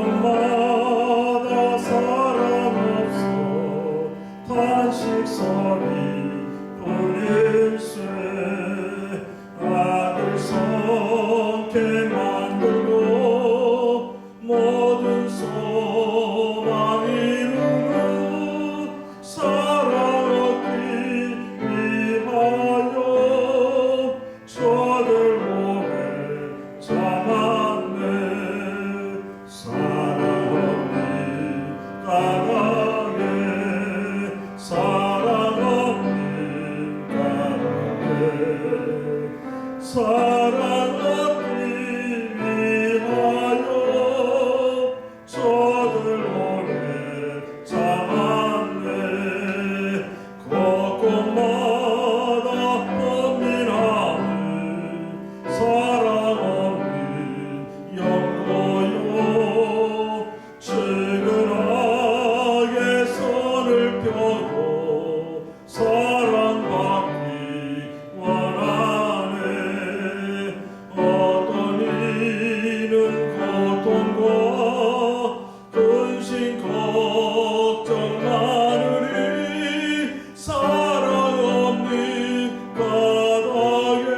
곳곳마다 사람 없어 탄식 소리 뿐일세. 아들 성케 만들고 모든 소망 이루는 사랑 얻기 위하여 저들 몸에 참았네. 사랑 없니 까닭에 사랑 없니 까닭에 사랑 얻기 위하여 저들 오래 참았네. 곳곳마다 없는 하늘 사랑 없는 영고요. 측은하게 손을 펴고 사랑받기 원하네. 어떤 이는 고통과 근심 걱정 많으니 사랑 없는 까닭에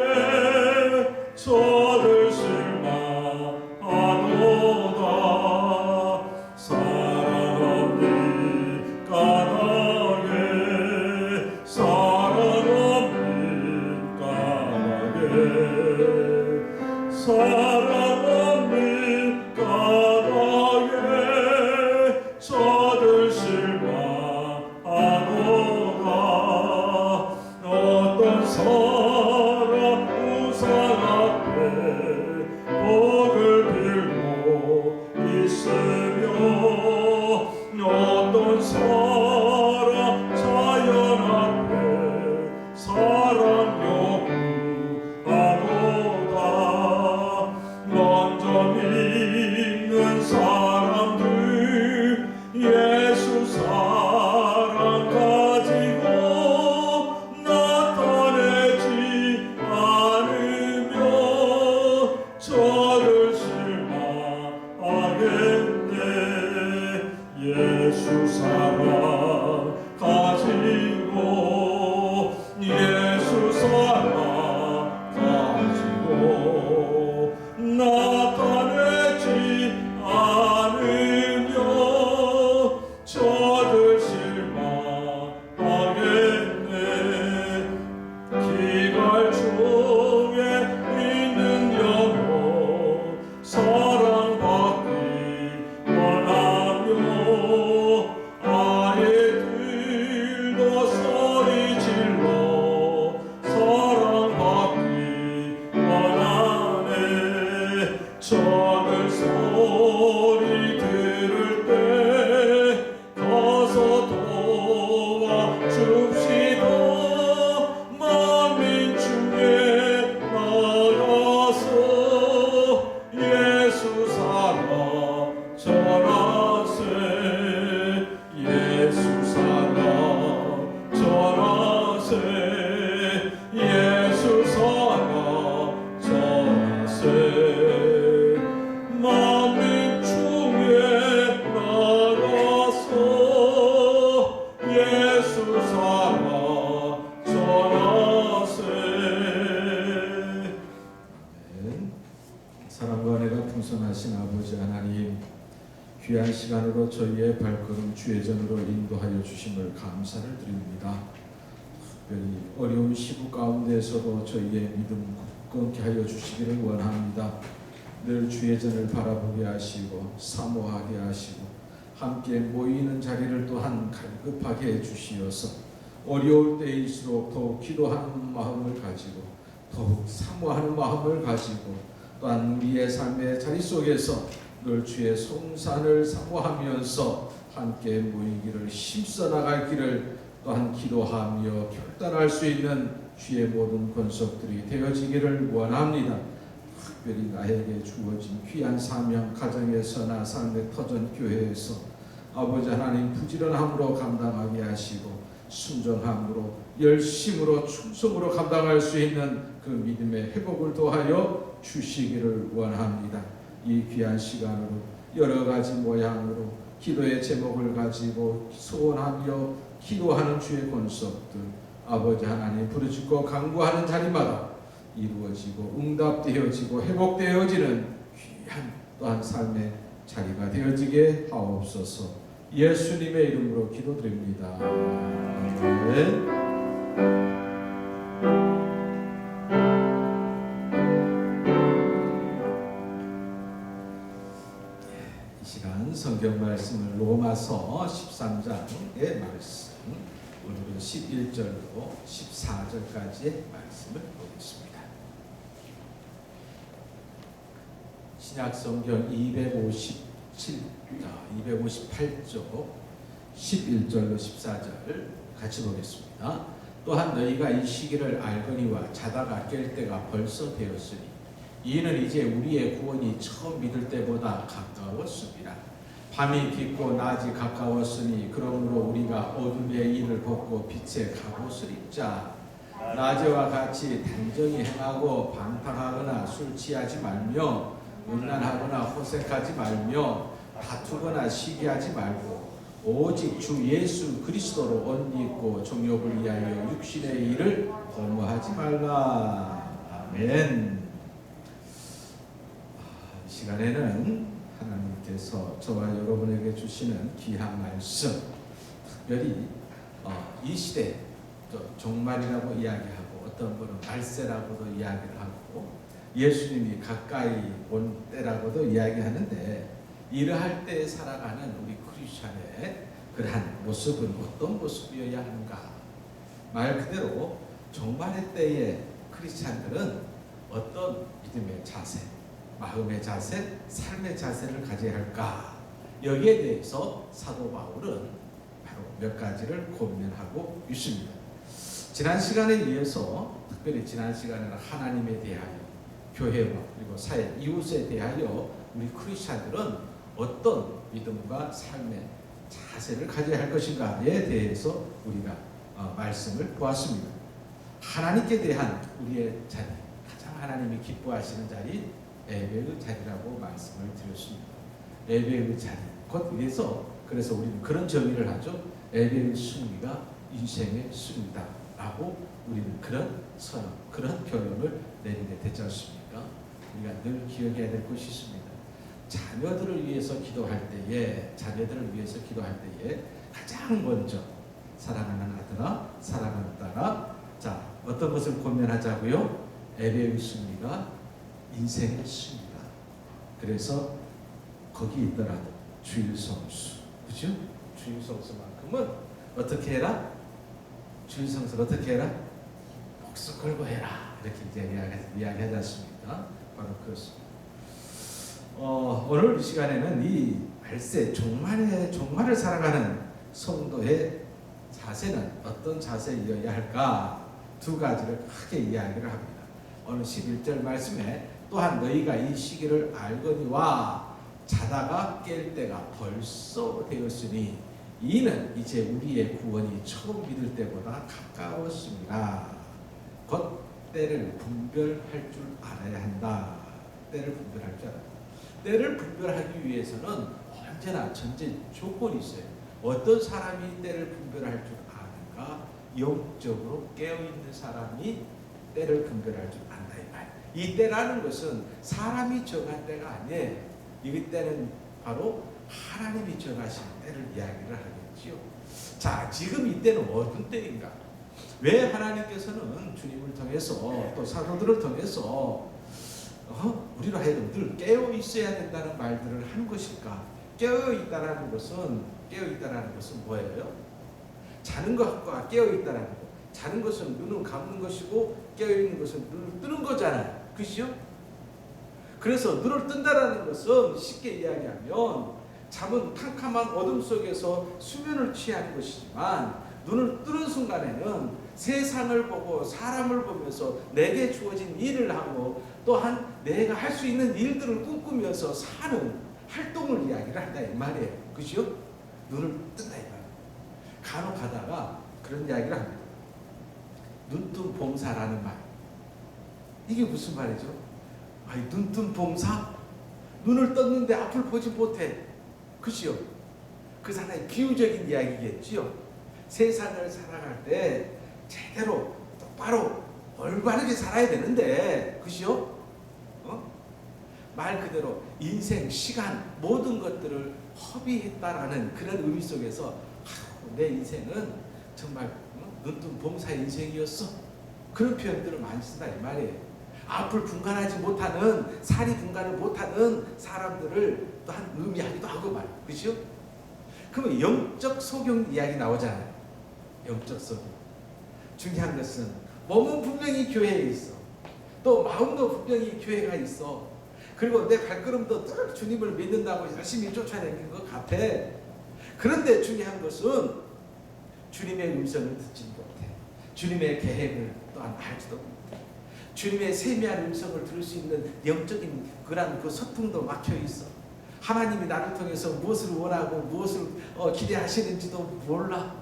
저들 실망하도다. 사랑 없는 까닭에 사랑 없는 까닭에 사랑 없는 까닭에 저들 실망하도다. 어떤 사람 우상 앞에 복을 빌고 있으며 어떤 사람 자연 앞에 사랑 요구하도다. 먼저 믿는 사람들 예수 사랑 가지고 나타내지 않으면 저를 실망하겠네. 예수 사랑 가지고 예수 사랑 가지고 나타내지 않으며 저들 실망하겠네. 기갈 중에 있는 영혼 사랑받기 원하며 아이들도 소리 질러 사랑받기 원하네. 저들 소리 들을 때 가서 도와줍시다. 만민 중에 나가서 예수 사랑 전하세. 예수 사랑 전하세. 예수 사랑 전하세. 만민 중에 나가서 예수 사랑 전하세. 사랑과 은혜가 풍성하신 아버지 하나님, 귀한 시간으로 저희의 발걸음 주의 전으로 인도하여 주심을 감사를 드립니다. 특별히 어려운 시국 가운데서도 저희의 믿음 굳건케 하여 주시기를 원합니다. 늘 주의 전을 바라보게 하시고 사모하게 하시고 함께 모이는 자리를 또한 갈급하게 해주시어서 어려울 때일수록 더욱 기도하는 마음을 가지고 더욱 사모하는 마음을 가지고 또한 우리의 삶의 자리 속에서 늘 주의 성산을 사모하면서 함께 모이기를 힘써 나갈 길을 또한 기도하며 결단할 수 있는 주의 모든 권속들이 되어지기를 원합니다. 특별히 나에게 주어진 귀한 사명, 가정에서나 삶의 터전 교회에서 아버지 하나님 부지런함으로 감당하게 하시고 순종함으로 열심으로 충성으로 감당할 수 있는 그 믿음의 회복을 도하여 주시기를 원합니다. 이 귀한 시간으로 여러 가지 모양으로 기도의 제목을 가지고 소원하며 기도하는 주의 권속들 아버지 하나님 부르짖고 간구하는 자리마다 이루어지고 응답되어지고 회복되어지는 귀한 또한 삶의 자리가 되어지게 하옵소서. 예수님의 이름으로 기도드립니다. 아멘. 이 시간 성경 말씀을 로마서 13장의 말씀, 오늘은 11절로 14절까지의 말씀을 보겠습니다. 신약 성경 258쪽 11절로 14절 같이 보겠습니다. 또한 너희가 이 시기를 알거니와 자다가 깰 때가 벌써 되었으니 이는 이제 우리의 구원이 처음 믿을 때보다 가까웠습니다. 밤이 깊고 낮이 가까웠으니 그러므로 우리가 어둠의 일을 벗고 빛의 갑옷을 입자. 낮에와 같이 단정히 행하고 방탕하거나 술 취하지 말며 음란하거나 호색하지 말며 다투거나 시기하지 말고 오직 주 예수 그리스도로 옷 입고 정욕을 위하여 육신의 일을 도모하지 말라. 아멘. 이 시간에는 하나님께서 저와 여러분에게 주시는 귀한 말씀, 특별히 이 시대 종말이라고 이야기하고 어떤 분은 말세라고도 이야기를 하고 예수님이 가까이 온 때라고도 이야기하는데, 이러할 때 살아가는 우리 크리스찬의 그러한 모습은 어떤 모습이어야 하는가? 말 그대로 종말의 때에 크리스찬들은 어떤 믿음의 자세, 마음의 자세, 삶의 자세를 가져야 할까? 여기에 대해서 사도 바울은 바로 몇 가지를 고민하고 있습니다. 지난 시간에 이어서 특별히 지난 시간에는 하나님에 대하여, 교회와 그리고 사회, 이웃에 대하여 우리 크리스찬들은 어떤 믿음과 삶의 자세를 가져야 할 것인가에 대해서 우리가 말씀을 보았습니다. 하나님께 대한 우리의 자리, 가장 하나님이 기뻐하시는 자리, 예배의 자리라고 말씀을 드렸습니다. 예배의 자리, 곧 그래서 우리는 그런 정의를 하죠. 예배의 승리가 인생의 승리다 라고 우리는 그런 선언, 그런 결론을 내리게 되지 않습니까? 우리가 늘 기억해야 될 것이 있습니다. 자녀들을 위해서 기도할 때에, 가장 먼저 사랑하는 아들아, 사랑하는 딸아, 자, 어떤 것을 고민하자고요? 예배의 승리가 인생의 승리다. 그래서 거기 있더라도 주일 성수, 그죠? 주일 성수만큼은 어떻게 해라? 주일 성수를 어떻게 해라? 목숨 걸고 해라. 이렇게 이제 이야기하지 않습니까? 바로 그렇습니다. 오늘 이 시간에는 이 말세, 종말을 살아가는 성도의 자세는 어떤 자세이어야 할까? 두 가지를 크게 이야기를 합니다. 오늘 11절 말씀에 또한 너희가 이 시기를 알거니와 자다가 깰 때가 벌써 되었으니 이는 이제 우리의 구원이 처음 믿을 때보다 가까웠습니다. 곧 때를 분별할 줄 알아야 한다. 때를 분별할 줄 알아야 한다. 때를 분별하기 위해서는 언제나 전제 조건이 있어요. 어떤 사람이 때를 분별할 줄 아는가? 영적으로 깨어있는 사람이 때를 분별할 줄 안다 이 말. 이 때라는 것은 사람이 정한 때가 아니에요. 이 때는 바로 하나님이 정하신 때를 이야기를 하겠지요. 자, 지금 이 때는 어떤 때인가? 왜 하나님께서는 주님을 통해서 또 사도들을 통해서 우리로 하여금 늘 깨어 있어야 된다는 말들을 하는 것일까? 깨어 있다라는 것은 뭐예요? 자는 것과 깨어 있다라는 것. 자는 것은 눈을 감는 것이고 깨어 있는 것은 눈을 뜨는 거잖아요. 그렇죠? 그래서 눈을 뜬다라는 것은 쉽게 이야기하면 잠은 캄캄한 어둠 속에서 수면을 취하는 것이지만, 눈을 뜨는 순간에는 세상을 보고 사람을 보면서 내게 주어진 일을 하고 또한 내가 할 수 있는 일들을 꿈꾸면서 사는 활동을 이야기를 한다 이 말이에요. 그죠? 눈을 뜬다 이 말이에요. 간혹 가다가 그런 이야기를 합니다. 눈뜬 봉사라는 말. 이게 무슨 말이죠? 아니, 눈뜬 봉사? 눈을 떴는데 앞을 보지 못해. 그치요? 그 하나의 비유적인 이야기겠지요. 세상을 살아갈 때 제대로 똑바로 올바르게 살아야 되는데, 그치요? 말 그대로 인생, 시간, 모든 것들을 허비했다라는 그런 의미 속에서 내 인생은 정말 눈뜬 봄사의 인생이었어. 그런 표현들을 많이 쓴다 이 말이에요. 앞을 분간하지 못하는, 사리 분간을 못하는 사람들을 또 한 의미하기도 하고 말이에요. 그죠? 그러면 영적 소경 이야기 나오잖아요. 영적 소경. 중요한 것은 몸은 분명히 교회에 있어. 또 마음도 분명히 교회가 있어. 그리고 내 발걸음도 딱 주님을 믿는다고 열심히 쫓아다니는 것 같아. 그런데 중요한 것은 주님의 음성을 듣지 못해. 주님의 계획을 또한 알지도 못해. 주님의 세미한 음성을 들을 수 있는 영적인 그런 그 소통도 막혀 있어. 하나님이 나를 통해서 무엇을 원하고 무엇을 기대하시는지도 몰라.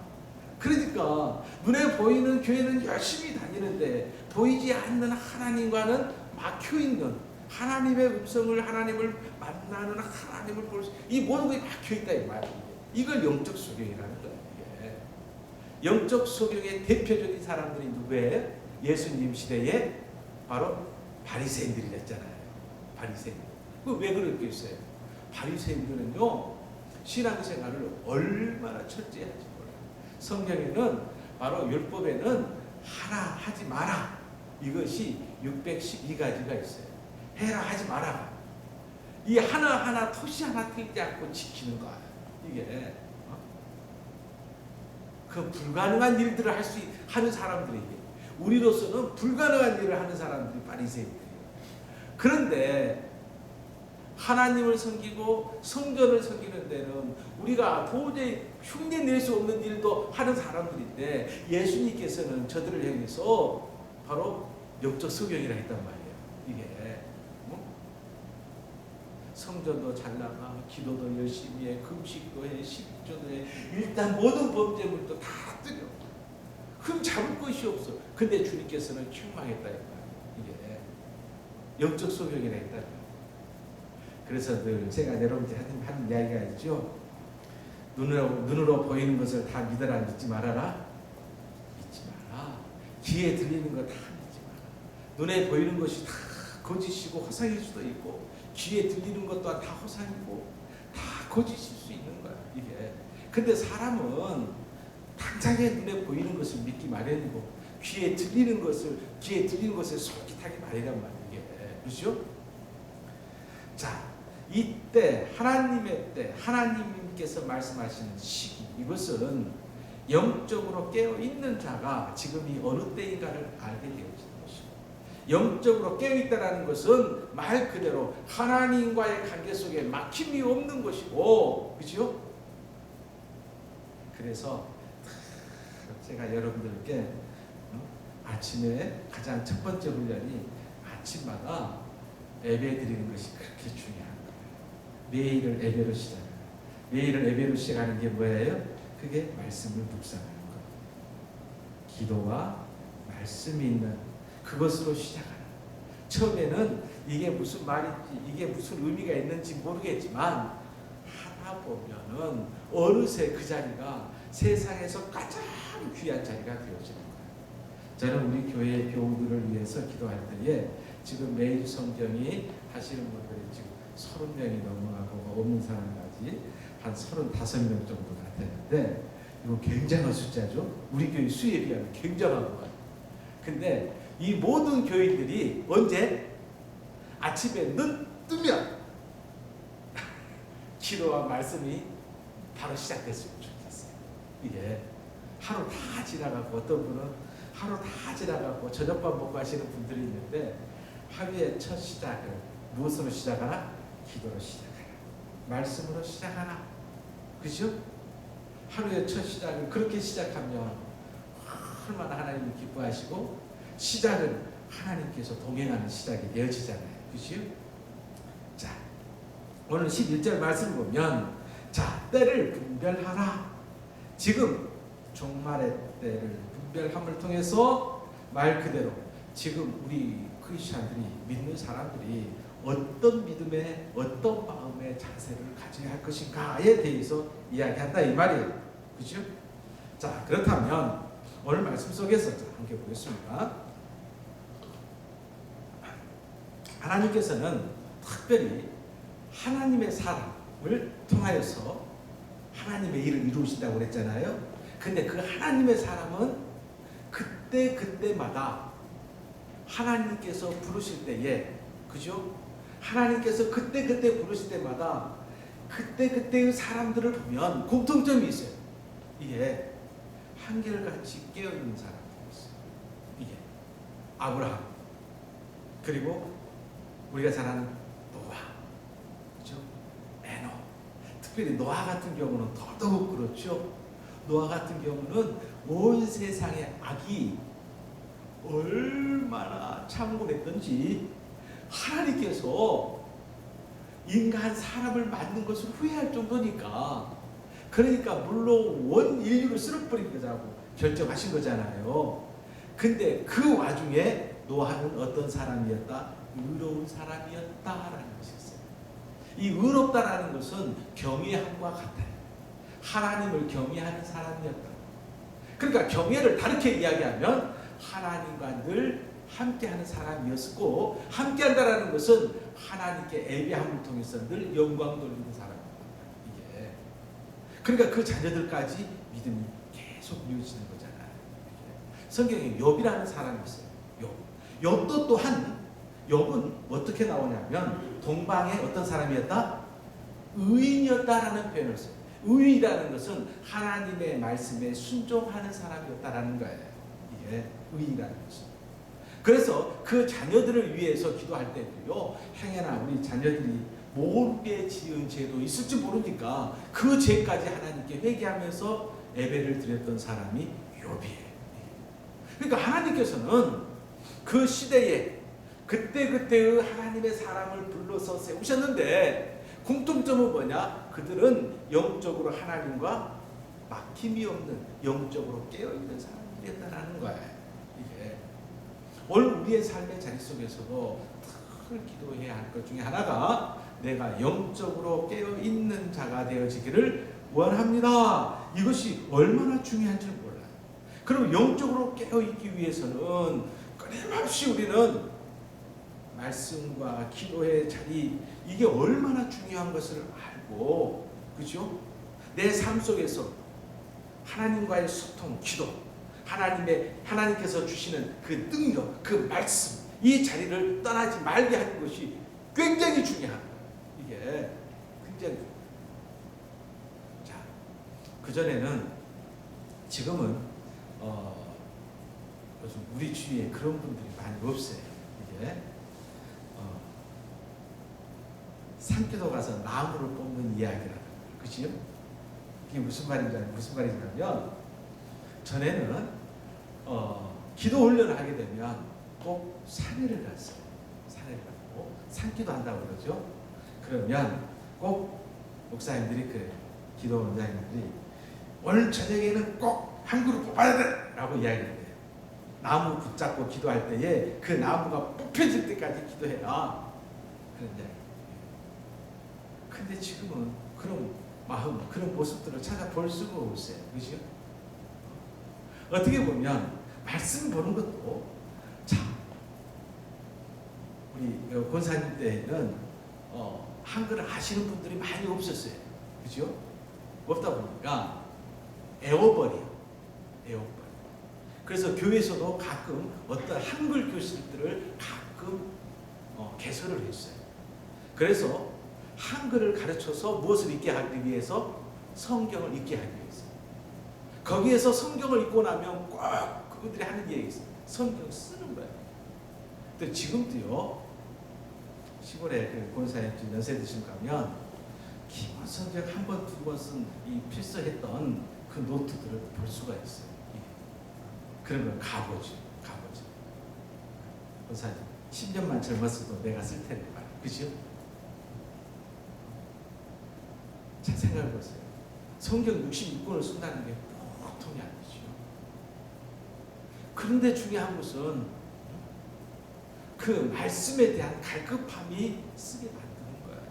그러니까 눈에 보이는 교회는 열심히 다니는데 보이지 않는 하나님과는 막혀 있는, 하나님의 음성을, 하나님을 만나는 하나님을 볼 수, 이 모든 것이 막혀 있다 이 말이에요. 이걸 영적 소경이라는 거예요. 이게. 영적 소경의 대표적인 사람들이 누구예요? 예수님 시대에 바로 바리새인들이랬잖아요. 바리새인. 왜 그랬겠어요? 바리새인들은요 신앙생활을 얼마나 철저히 하지 몰라요. 성경에는 바로 율법에는 하나 하지 마라, 이것이 612가지가 있어요. 해라 하지 마라. 이 하나하나 토시 하나 틀지 않고 지키는 거야. 이게 그 불가능한 일들을 하는 사람들에게, 우리로서는 불가능한 일을 하는 사람들이 바리새인들이에요. 그런데 하나님을 섬기고 성전을 섬기는 데는 우리가 도저히 흉내낼 수 없는 일도 하는 사람들인데 예수님께서는 저들을 향해서 바로 영적 소경이라 했단 말이에요. 이게 성전도 잘 나가, 기도도 열심히 해, 금식도 해, 십조도 해, 일단 모든 범죄물도 다 뜨려. 흠 잡을 것이 없어. 근데 주님께서는 책망했다 이 말이에요. 이게 영적 소경이라 했다. 그래서 늘 제가 여러분한테 하는 이야기가 있죠. 눈으로 보이는 것을 다 믿어라, 믿지 말아라. 믿지 마라. 귀에 들리는 거 다 믿지 마라. 눈에 보이는 것이 다 거짓이고 허상일 수도 있고, 귀에 들리는 것도 다 허상이고 다 거짓일 수 있는 거야 이게. 근데 사람은 당장에 눈에 보이는 것을 믿기 마련이고 귀에 들리는 것을 솔깃하기 마련이란 말이에요. 이게 그렇죠? 자, 이때 하나님의 때, 하나님께서 말씀하시는 시기, 이것은 영적으로 깨어있는 자가 지금이 어느 때인가를 알게 되어지는 것이고, 영적으로 깨어있다는 것은 말 그대로 하나님과의 관계 속에 막힘이 없는 것이고, 그렇죠? 그래서 제가 여러분들께 아침에 가장 첫 번째 훈련이 아침마다 예배 드리는 것이 그렇게 중요한 거예요. 매일을 예배로 시작해요. 매일을 예배로 시작하는 게 뭐예요? 그게 말씀을 묵상하는 거예요. 기도와 말씀이 있는 그것으로 시작하는. 처음에는 이게 무슨 말인지, 이게 무슨 의미가 있는지 모르겠지만 하다 보면은 어느새 그 자리가 세상에서 가장 귀한 자리가 되어지는 거예요. 저는 우리 교회 교우들을 위해서 기도할 때에 지금 매일 성경이 하시는 분들이 지금 30명이 넘어가고 없는 사람까지 한 35명 정도가 되는데, 이거 굉장한 숫자죠. 우리 교회 수에 비하면 굉장한 거예요. 근데 이 모든 교인들이 언제? 아침에 눈 뜨면 기도와 말씀이 바로 시작됐으면 좋겠어요. 이게 하루 다 지나가고, 어떤 분은 하루 다 지나가고 저녁밥 먹고 하시는 분들이 있는데, 하루의 첫 시작을 무엇으로 시작하나? 기도로 시작하라. 말씀으로 시작하라. 그죠? 하루의 첫 시작을 그렇게 시작하면 얼마나 하나님이 기뻐하시고, 시작은 하나님께서 동행하는 시작이 되어지잖아요. 그죠? 자, 오늘 11절 말씀을 보면, 자, 때를 분별하라. 지금 종말의 때를 분별함을 통해서 말 그대로 지금 우리 크리스찬들이, 믿는 사람들이 어떤 믿음의 어떤 마음의 자세를 가져야 할 것인가에 대해서 이야기한다 이 말이에요. 그죠? 자, 그렇다면 오늘 말씀 속에서 함께 보겠습니다. 하나님께서는 특별히 하나님의 사람을 통하여서 하나님의 일을 이루신다고 그랬잖아요. 근데 그 하나님의 사람은 그때마다 하나님께서 부르실 때에, 그죠? 하나님께서 그때 부르실 때마다 그때의 사람들을 보면 공통점이 있어요. 이게 한결같이 깨어있는 사람들이 있어요. 이게 아브라함, 그리고 우리가 잘 아는 노아, 그렇죠? 에노. 특별히 노아 같은 경우는 더더욱 그렇죠. 노아 같은 경우는 온 세상의 악이 얼마나 참고했던지 하나님께서 인간 사람을 만든 것을 후회할 정도니까, 그러니까 물론 원 인류를 쓸어버린 거자고 결정하신 거잖아요. 근데 그 와중에 노아는 어떤 사람이었다? 의로운 사람이었다라는 것이었어요. 이 의롭다라는 것은 경외함과 같아요. 하나님을 경외하는 사람이었다. 그러니까 경외를 다르게 이야기하면 하나님과 늘 함께하는 사람이었고, 함께한다라는 것은 하나님께 예배함을 통해서 늘 영광 돌리는 사람입니다. 이게 그러니까 그 자녀들까지 믿음이 계속 이어지는 거잖아요. 성경에 욥이라는 사람이 있어요. 욥도 또한, 욥은 어떻게 나오냐면 동방의 어떤 사람이었다? 의인이었다라는 표현을 써요. 의인이라는 것은 하나님의 말씀에 순종하는 사람이었다라는 거예요. 이게 의인이라는 것은. 그래서 그 자녀들을 위해서 기도할 때도요, 행여나 우리 자녀들이 모르게 지은 죄도 있을지 모르니까 그 죄까지 하나님께 회개하면서 예배를 드렸던 사람이 욥이에요. 그러니까 하나님께서는 그 시대에 그때의 하나님의 사람을 불러서 세우셨는데 공통점은 뭐냐? 그들은 영적으로 하나님과 막힘이 없는, 영적으로 깨어있는 사람들이었다는 거예요. 이게 오늘 우리의 삶의 자리 속에서도 늘 기도해야 할 것 중에 하나가 내가 영적으로 깨어있는 자가 되어지기를 원합니다. 이것이 얼마나 중요한지 몰라요. 그럼 영적으로 깨어있기 위해서는 끊임없이 우리는 말씀과 기도의 자리, 이게 얼마나 중요한 것을 알고, 그죠? 내 삶 속에서 하나님과의 소통, 기도, 하나님께서 주시는 그 능력, 그 말씀, 이 자리를 떠나지 말게 하는 것이 굉장히 중요한 거예요. 이게 굉장히. 자, 그전에는, 지금은 요즘 우리 주위에 그런 분들이 많이 없어요. 이게 산기도 가서 나무를 뽑는 이야기라는 거예요. 그치요? 이게 무슨 말이냐면, 전에는 기도 훈련을 하게 되면 꼭 산에를 갔어요. 산에 가고 산기도 한다고 그러죠. 그러면 꼭 목사님들이 그래요. 기도 원장님들이 오늘 저녁에는 꼭 한 그룹 뽑아야 돼! 라고 이야기를 해요. 나무 붙잡고 기도할 때에 그 나무가 뽑혀질 때까지 기도해라. 그런데 근데 지금은 그런 마음, 그런 모습들을 찾아볼 수가 없어요. 그죠? 어떻게 보면 말씀 보는 것도 참, 우리 권사님 때는 한글을 아시는 분들이 많이 없었어요. 그죠? 없다 보니까 애워버려요. 그래서 교회에서도 가끔 어떤 한글 교실들을 가끔 개설을 했어요. 그래서 한글을 가르쳐서 무엇을 읽게 하기 위해서? 성경을 읽게 하기 위해서. 거기에서 성경을 읽고 나면 꼭 그분들이 하는 얘기 있어요. 성경 쓰는 거예요. 근데 지금도요, 시골에 그 권사님 연세 드신 가면 기본 성경 한 번, 두 번 쓴 이 필서했던 그 노트들을 볼 수가 있어요. 그런 걸 가보죠. 권사님 10년만 젊었어도 내가 쓸 텐데 말이야. 그죠? 잘 생각해보세요. 성경 66권을 쓴다는 게 보통이 아니죠. 그런데 중요한 것은 그 말씀에 대한 갈급함이 쓰게 만드는 거예요.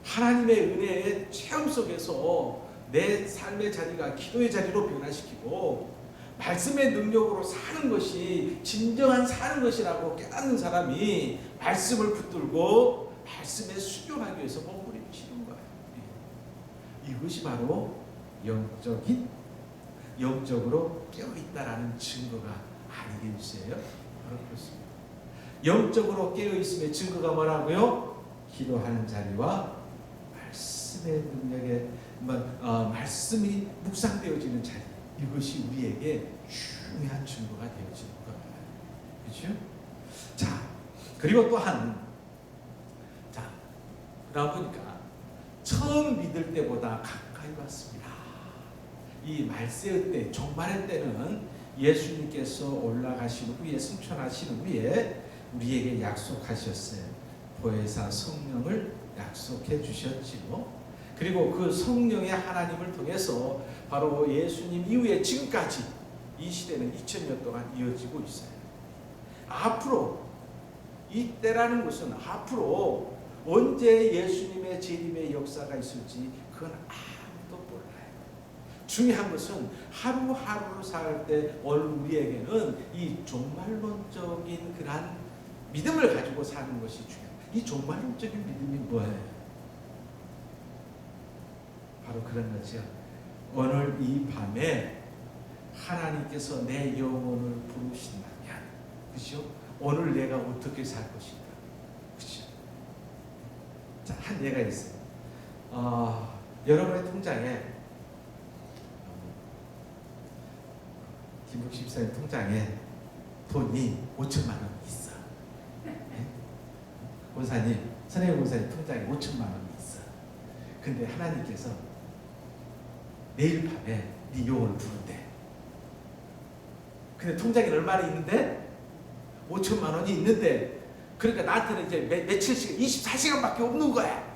하나님의 은혜의 체험 속에서 내 삶의 자리가 기도의 자리로 변화시키고 말씀의 능력으로 사는 것이 진정한 사는 것이라고 깨닫는 사람이 말씀을 붙들고 말씀에 순종하기 위해서 몸부림치는 거예요. 이것이 바로 영적으로 깨어있다라는 증거가 아니겠어요? 바로 그렇습니다. 영적으로 깨어있음의 증거가 뭐라고요? 기도하는 자리와 말씀의 능력에 말씀이 묵상되어지는 자리, 이것이 우리에게 중요한 증거가 되어지는 겁니다. 그렇죠? 자, 그리고 또한 그러다 보니까 처음 믿을 때보다 가까이 왔습니다. 이 말세의 때, 종말의 때는 예수님께서 올라가신 후에, 승천하신 후에 우리에게 약속하셨어요. 보혜사 성령을 약속해 주셨지요. 그리고 그 성령의 하나님을 통해서 바로 예수님 이후에 지금까지 이 시대는 2000년 동안 이어지고 있어요. 앞으로 이 때라는 것은 앞으로 언제 예수님의 재림의 역사가 있을지 그건 아무도 몰라요. 중요한 것은 하루하루를 살 때 오늘 우리에게는 이 종말론적인 그러한 믿음을 가지고 사는 것이 중요해요. 이 종말론적인 믿음이 뭐예요? 바로 그런 거죠. 오늘 이 밤에 하나님께서 내 영혼을 부르신다면, 그렇죠? 오늘 내가 어떻게 살 것인가, 그렇죠? 자, 한 예가 있어요. 여러분의 통장에 김국 집사님 통장에 돈이 5천만 원 있어. 권사님, 선생님 권사님 통장에 5천만 원이 있어. 근데 하나님께서 내일 밤에 네 영혼을 부른대. 근데 통장에 얼마나 있는데? 5천만 원이 있는데, 그러니까 나한테는 이제 며칠씩 24시간밖에 없는 거야.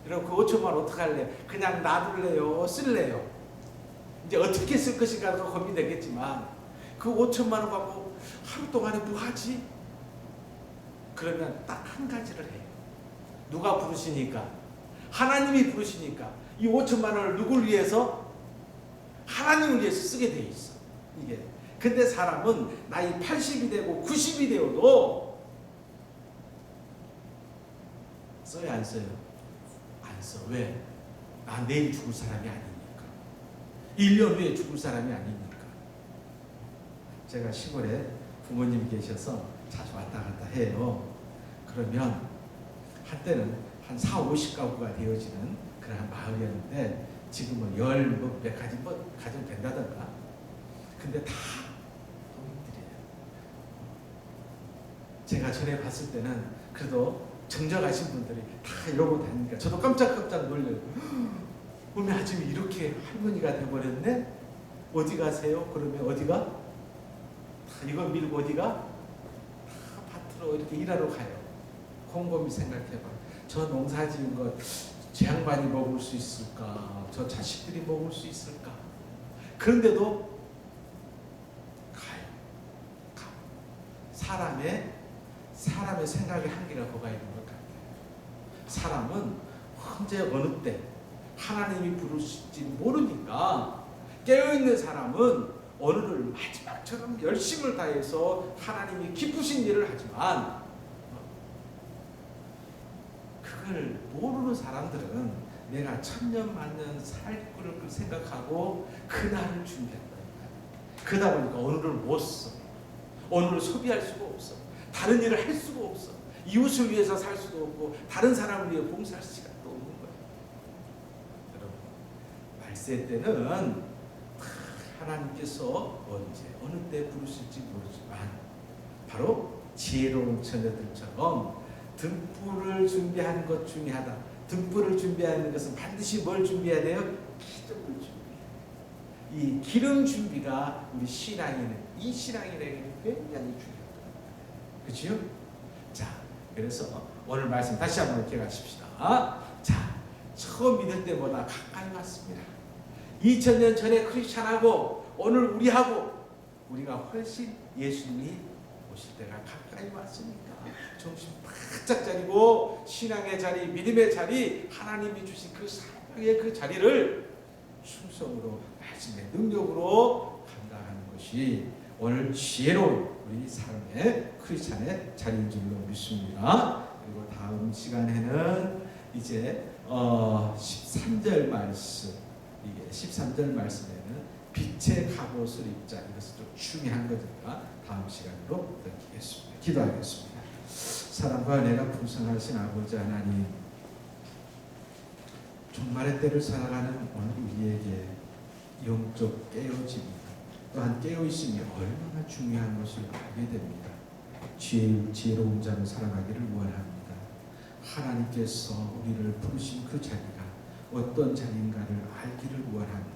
그럼 그 5천만 원 어떡할래? 그냥 놔둘래요? 쓸래요? 이제 어떻게 쓸 것인가가 고민되겠지만, 그 5천만 원 갖고 하루 동안에 뭐 하지? 그러면 딱 한 가지를 해요. 누가 부르시니까? 하나님이 부르시니까 이 5천만 원을 누굴 위해서? 하나님을 위해서 쓰게 돼 있어. 이게. 근데 사람은 나이 80이 되고 90이 되어도 써요, 안 써요? 안 써. 왜? 나 내일 죽을 사람이 아니니까. 1년 후에 죽을 사람이 아니니까. 제가 시골에 부모님 계셔서 자주 왔다 갔다 해요. 그러면 한때는 한 4, 50가구가 되어지는 그런 마을이었는데 지금은 몇 가지 가정 된다던가. 근데 다 도민들이에요. 제가 전에 봤을 때는 그래도 정정하신 분들이 다 이러고 다니니까 저도 깜짝깜짝 놀려요. 오늘 아침에 이렇게 할머니가 돼버렸네? 어디 가세요? 그러면 어디가? 다 이거 밀고 어디가? 다 밭으로 이렇게 일하러 가요. 곰곰이 생각해봐. 저 농사 지은 것 제 양반이 먹을 수 있을까? 저 자식들이 먹을 수 있을까? 그런데도 가요. 사람의 생각의 한계가 거가 있는 것 같아요. 사람은 언제 어느 때 하나님이 부르실지 모르니까 깨어있는 사람은 오늘을 마지막처럼 열심을 다해서 하나님이 기쁘신 일을 하지만 그걸 모르는 사람들은 내가 천년만년 살 거를 생각하고 그날을 준비한다. 그러다 보니까 오늘을 못 써. 오늘을 소비할 수가 없어. 다른 일을 할 수가 없어. 이웃을 위해서 살 수도 없고 다른 사람을 위해 봉사할 시간도 없는 거예요. 여러분, 말세 때는 하나님께서 언제 어느 때 부르실지 모르지만 바로 지혜로운 처녀들처럼 등불을 준비하는 것 중요하다. 등불을 준비하는 것은 반드시 뭘 준비해야 돼요? 기름을 준비해야 돼요. 이 기름 준비가 우리 신앙인은 이 신앙인에게는 굉장히 중요합니다. 그렇죠? 자, 그래서 오늘 말씀 다시 한번 기억하십시다. 자, 처음 믿을 때보다 가까이 왔습니다. 2000년 전에 크리스찬하고 오늘 우리하고 우리가 훨씬 예수님이 오실 때가 가까이 왔으니까 정신 바짝 차리고 신앙의 자리, 믿음의 자리, 하나님이 주신 그 사명의 그 자리를 충성으로 말씀의 능력으로 감당하는 것이 오늘 지혜로운 우리 삶의 크리스찬의 자리인 줄로 믿습니다. 그리고 다음 시간에는 이제 13절 말씀, 이게 13절 말씀에는 빛의 갑옷을 입자, 이것은 좀 중요한 거니까 다음 시간으로 넘기겠습니다. 기도하겠습니다. 사랑과 은혜가 풍성하신 아버지 하나님, 종말의 때를 살아가는 오늘 우리에게 영적 깨어짐, 또한 깨어있음이 얼마나 중요한 것을 알게 됩니다. 지혜로운 자는 살아가기를 원합니다. 하나님께서 우리를 부르신 그 자리가 어떤 자리인가를 알기를 원합니다.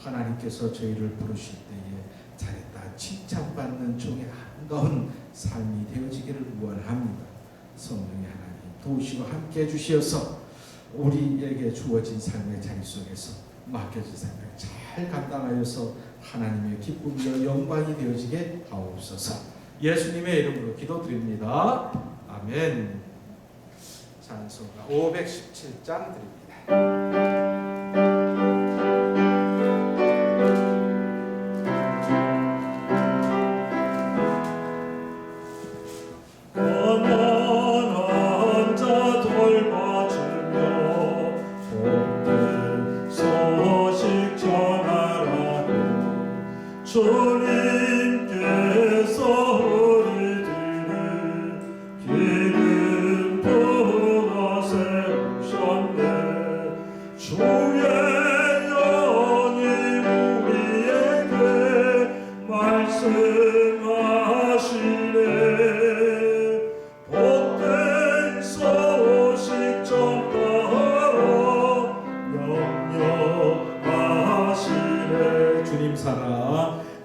하나님께서 저희를 부르실 때에 잘했다 칭찬받는 종의 아름다운 삶이 되어지기를 원합니다. 성령의 하나님 도우시고 함께해 주시어서 우리에게 주어진 삶의 자리 속에서 맡겨진 삶을 잘 감당하여서 하나님의 기쁨과 영광이 되어지게 하옵소서. 예수님의 이름으로 기도드립니다. 아멘. 찬송가 517장 드립니다.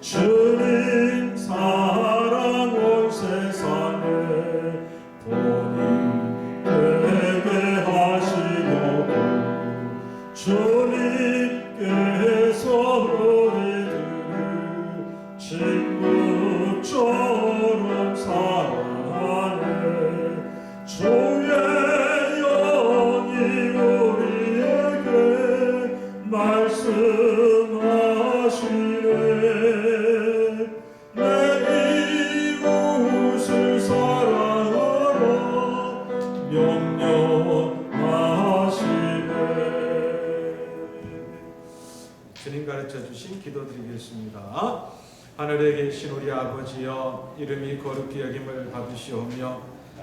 주님 사랑 온 세상에 본이 되게 하시려고 주님께서 우리들을 친구처럼 사랑하네. 주의 영이 우리에게 말씀하시네. 내 이웃을 사랑하라 명령하시네. 주님 가르쳐 주신 기도 드리겠습니다. 하늘에 계신 우리 아버지여, 이름이 거룩히 여김을 받으시오며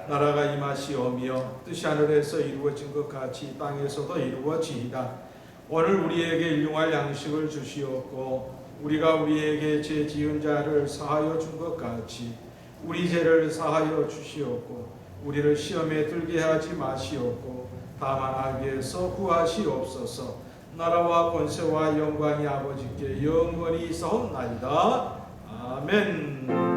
나라가 임하시오며 뜻이 하늘에서 이루어진 것 같이 땅에서도 이루어지이다. 오늘 우리에게 일용할 양식을 주시옵고 우리가 우리에게 죄 지은 자를 사하여 준 것 같이 우리 죄를 사하여 주시옵고 우리를 시험에 들게 하지 마시옵고 다만 악에서 구하시옵소서. 나라와 권세와 영광이 아버지께 영원히 있사옵나이다. 아멘.